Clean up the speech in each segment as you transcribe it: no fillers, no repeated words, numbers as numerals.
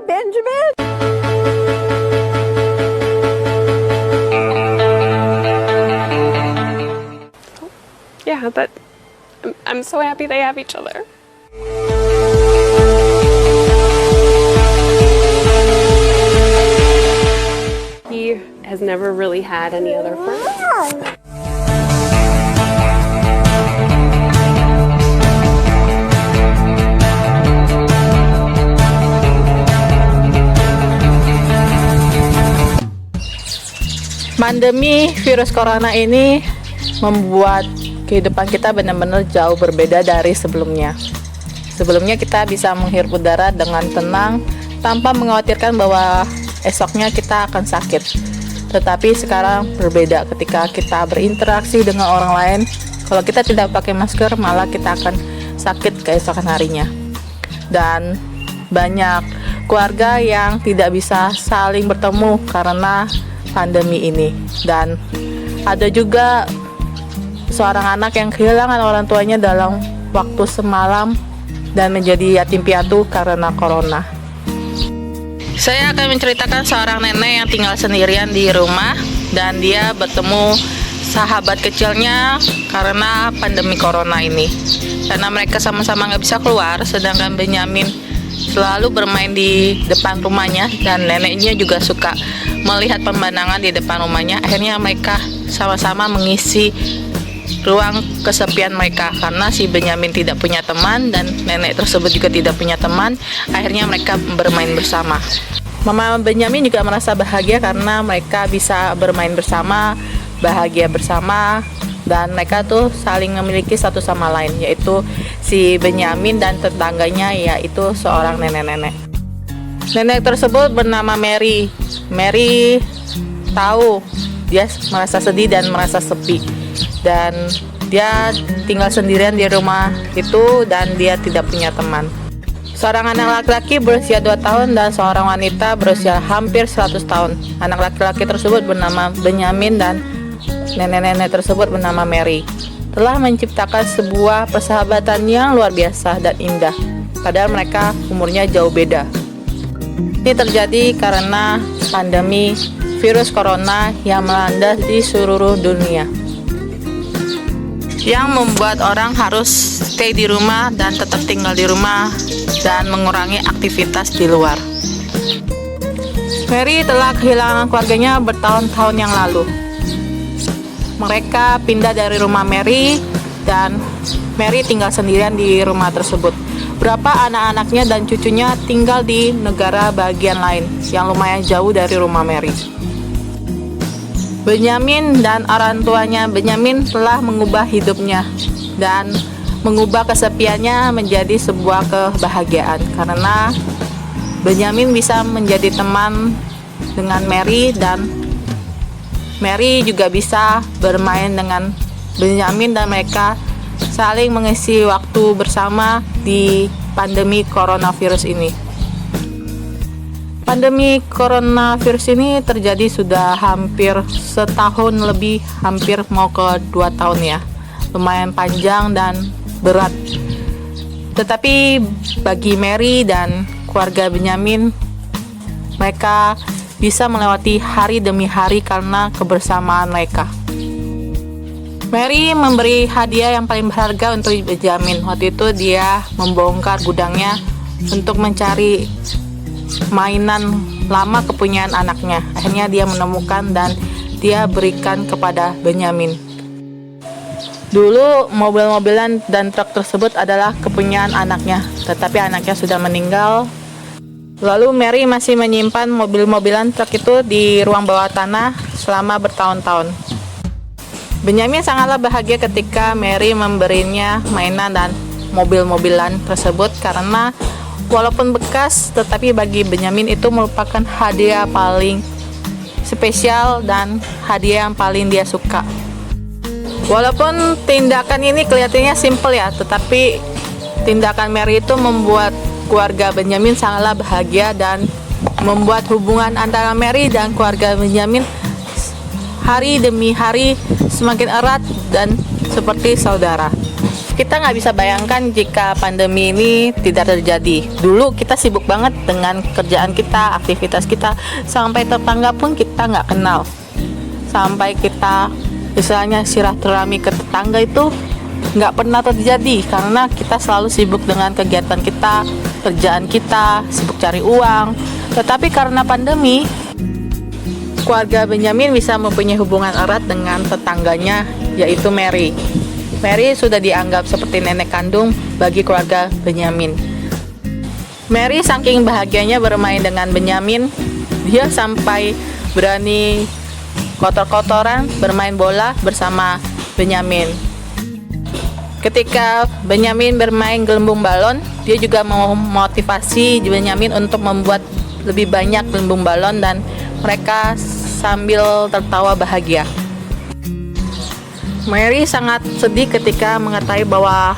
Benjamin? Yeah, but I'm so happy they have each other. He has never really had any other friends. Pandemi virus corona ini membuat kehidupan kita benar-benar jauh berbeda dari sebelumnya. Sebelumnya kita bisa menghirup udara dengan tenang tanpa mengkhawatirkan bahwa esoknya kita akan sakit. Tetapi sekarang berbeda ketika kita berinteraksi dengan orang lain. Kalau kita tidak pakai masker, malah kita akan sakit keesokan harinya. Dan banyak keluarga yang tidak bisa saling bertemu karena pandemi ini. Dan ada juga seorang anak yang kehilangan orang tuanya dalam waktu semalam dan menjadi yatim piatu karena corona. Saya akan menceritakan seorang nenek yang tinggal sendirian di rumah dan dia bertemu sahabat kecilnya karena pandemi corona ini. Karena mereka sama-sama nggak bisa keluar, sedangkan Benyamin selalu bermain di depan rumahnya dan neneknya juga suka melihat pemandangan di depan rumahnya. Akhirnya mereka sama-sama mengisi ruang kesepian mereka karena si Benyamin tidak punya teman dan nenek tersebut juga tidak punya teman. Akhirnya mereka bermain bersama. Mama Benyamin juga merasa bahagia karena mereka bisa bermain bersama, bahagia bersama, dan mereka tuh saling memiliki satu sama lain, yaitu si Benyamin dan tetangganya, yaitu seorang nenek-nenek. Nenek tersebut bernama Mary. Mary tahu dia merasa sedih dan merasa sepi, dan dia tinggal sendirian di rumah itu dan dia tidak punya teman. Seorang anak laki-laki berusia 2 tahun dan seorang wanita berusia hampir 100 tahun. Anak laki-laki tersebut bernama Benyamin dan nenek-nenek tersebut bernama Mary. Telah menciptakan sebuah persahabatan yang luar biasa dan indah, padahal mereka umurnya jauh beda. Ini terjadi karena pandemi virus corona yang melanda di seluruh dunia, yang membuat orang harus stay di rumah dan tetap tinggal di rumah dan mengurangi aktivitas di luar. Mary telah kehilangan keluarganya bertahun-tahun yang lalu. Mereka pindah dari rumah Mary dan Mary tinggal sendirian di rumah tersebut. Berapa anak-anaknya dan cucunya tinggal di negara bagian lain yang lumayan jauh dari rumah Mary. Benyamin dan orang tuanya Benyamin telah mengubah hidupnya dan mengubah kesepiannya menjadi sebuah kebahagiaan karena Benyamin bisa menjadi teman dengan Mary dan Mary juga bisa bermain dengan Benyamin dan mereka saling mengisi waktu bersama di pandemi coronavirus ini. Pandemi coronavirus ini terjadi sudah hampir setahun lebih, hampir mau ke 2 tahun ya. Lumayan panjang dan berat. Tetapi bagi Mary dan keluarga Benyamin, mereka bisa melewati hari demi hari karena kebersamaan mereka. Mary memberi hadiah yang paling berharga untuk Benyamin. Waktu itu dia membongkar gudangnya untuk mencari mainan lama kepunyaan anaknya. Akhirnya dia menemukan dan dia berikan kepada Benyamin. Dulu mobil-mobilan dan truk tersebut adalah kepunyaan anaknya, tetapi anaknya sudah meninggal. Lalu Mary masih menyimpan mobil-mobilan truk itu di ruang bawah tanah selama bertahun-tahun. Benyamin sangatlah bahagia ketika Mary memberinya mainan dan mobil-mobilan tersebut karena walaupun bekas, tetapi bagi Benyamin itu merupakan hadiah paling spesial dan hadiah yang paling dia suka. Walaupun tindakan ini kelihatannya simpel ya, tetapi tindakan Mary itu membuat keluarga Benyamin sangatlah bahagia dan membuat hubungan antara Mary dan keluarga Benyamin hari demi hari semakin erat dan seperti saudara. Kita nggak bisa bayangkan jika pandemi ini tidak terjadi. Dulu kita sibuk banget dengan kerjaan kita, aktivitas kita, sampai tetangga pun kita nggak kenal. Sampai kita misalnya silaturahmi ke tetangga itu nggak pernah terjadi karena kita selalu sibuk dengan kegiatan kita, kerjaan kita, sibuk cari uang. Tetapi karena pandemi, keluarga Benyamin bisa mempunyai hubungan erat dengan tetangganya, yaitu Mary. Mary sudah dianggap seperti nenek kandung bagi keluarga Benyamin. Mary saking bahagianya bermain dengan Benyamin, dia sampai berani kotor-kotoran bermain bola bersama Benyamin. Ketika Benyamin bermain gelembung balon, dia juga memotivasi Benyamin untuk membuat lebih banyak gelembung balon dan mereka sambil tertawa bahagia. Mary sangat sedih ketika mengetahui bahwa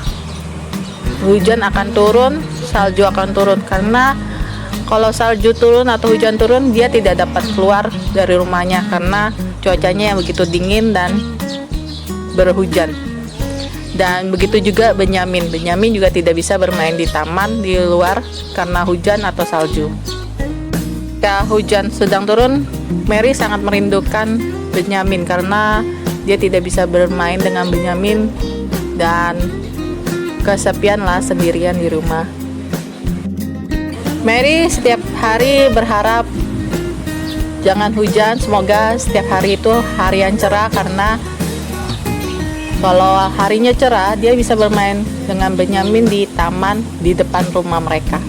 hujan akan turun, salju akan turun, karena kalau salju turun atau hujan turun dia tidak dapat keluar dari rumahnya karena cuacanya yang begitu dingin dan berhujan. Dan begitu juga Benyamin juga tidak bisa bermain di taman di luar karena hujan atau salju. Ketika hujan sedang turun, Mary sangat merindukan Benyamin karena dia tidak bisa bermain dengan Benyamin dan kesepianlah sendirian di rumah. Mary setiap hari berharap jangan hujan, semoga setiap hari itu hari yang cerah, karena kalau harinya cerah dia bisa bermain dengan Benyamin di taman di depan rumah mereka.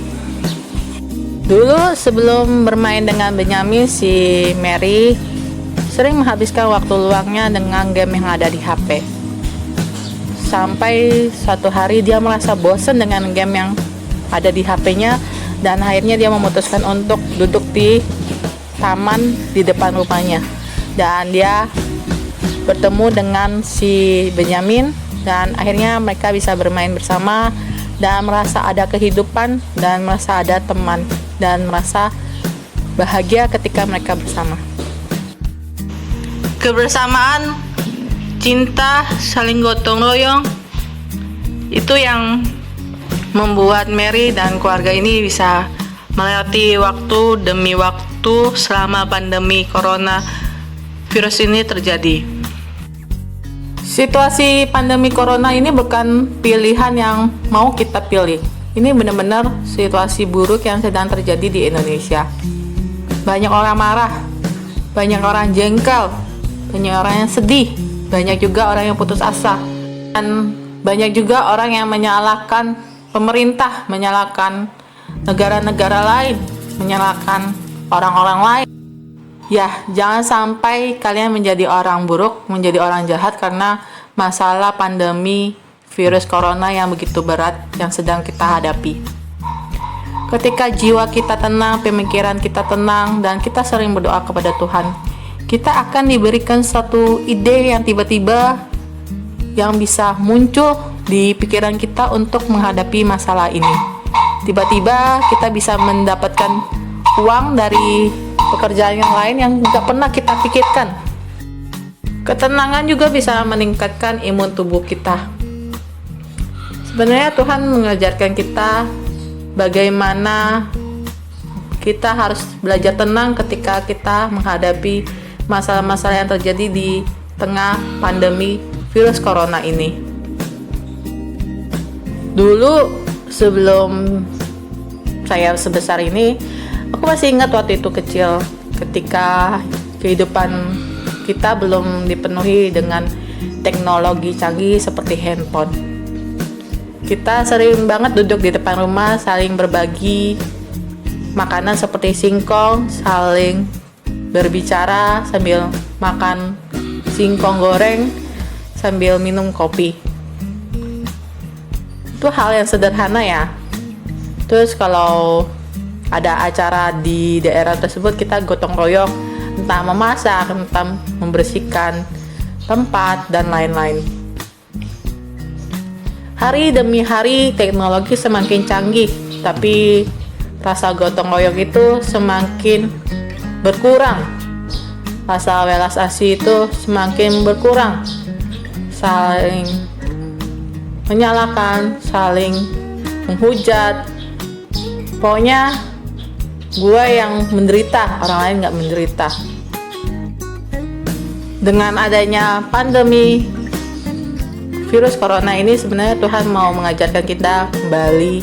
Dulu sebelum bermain dengan Benyamin, si Mary sering menghabiskan waktu luangnya dengan game yang ada di HP. Sampai suatu hari dia merasa bosan dengan game yang ada di HP-nya dan akhirnya dia memutuskan untuk duduk di taman di depan rumahnya. Dan dia bertemu dengan si Benyamin dan akhirnya mereka bisa bermain bersama dan merasa ada kehidupan dan merasa ada teman dan merasa bahagia ketika mereka bersama. Kebersamaan, cinta, saling gotong royong, itu yang membuat Mary dan keluarga ini bisa melewati waktu demi waktu selama pandemi corona virus ini terjadi. Situasi pandemi corona ini bukan pilihan yang mau kita pilih. Ini benar-benar situasi buruk yang sedang terjadi di Indonesia. Banyak orang marah, banyak orang jengkel, banyak orang yang sedih, banyak juga orang yang putus asa, dan banyak juga orang yang menyalahkan pemerintah, menyalahkan negara-negara lain, menyalahkan orang-orang lain. Ya, jangan sampai kalian menjadi orang buruk, menjadi orang jahat karena masalah pandemi virus corona yang begitu berat yang sedang kita hadapi. Ketika jiwa kita tenang, pemikiran kita tenang, dan kita sering berdoa kepada Tuhan, kita akan diberikan satu ide yang tiba-tiba yang bisa muncul di pikiran kita untuk menghadapi masalah ini. Tiba-tiba kita bisa mendapatkan uang dari pekerjaan yang lain yang tidak pernah kita pikirkan. Ketenangan juga bisa meningkatkan imun tubuh kita. Sebenarnya Tuhan mengajarkan kita bagaimana kita harus belajar tenang ketika kita menghadapi masalah-masalah yang terjadi di tengah pandemi virus corona ini. Dulu sebelum saya sebesar ini, aku masih ingat waktu itu kecil, ketika kehidupan kita belum dipenuhi dengan teknologi canggih seperti handphone. Kita sering banget duduk di depan rumah, saling berbagi makanan seperti singkong, saling berbicara sambil makan singkong goreng, sambil minum kopi. Itu hal yang sederhana ya. Terus kalau ada acara di daerah tersebut, kita gotong royong, entah memasak, entah membersihkan tempat, dan lain-lain. Hari demi hari teknologi semakin canggih, tapi rasa gotong royong itu semakin berkurang. Rasa welas asih itu semakin berkurang. Saling menyalahkan, saling menghujat. Pokoknya gue yang menderita, orang lain nggak menderita. Dengan adanya pandemi virus corona ini, sebenarnya Tuhan mau mengajarkan kita kembali,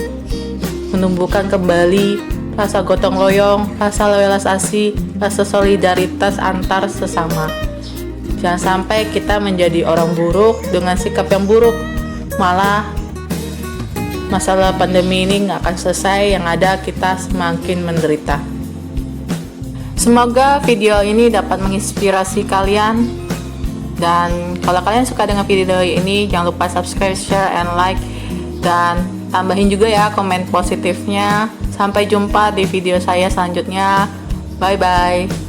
menumbuhkan kembali rasa gotong royong, rasa welas asih, rasa solidaritas antar sesama. Jangan sampai kita menjadi orang buruk dengan sikap yang buruk, malah masalah pandemi ini nggak akan selesai, yang ada kita semakin menderita. Semoga video ini dapat menginspirasi kalian, dan kalau kalian suka dengan video ini, jangan lupa subscribe, share, and like, dan tambahin juga ya komen positifnya. Sampai jumpa di video saya selanjutnya. Bye bye.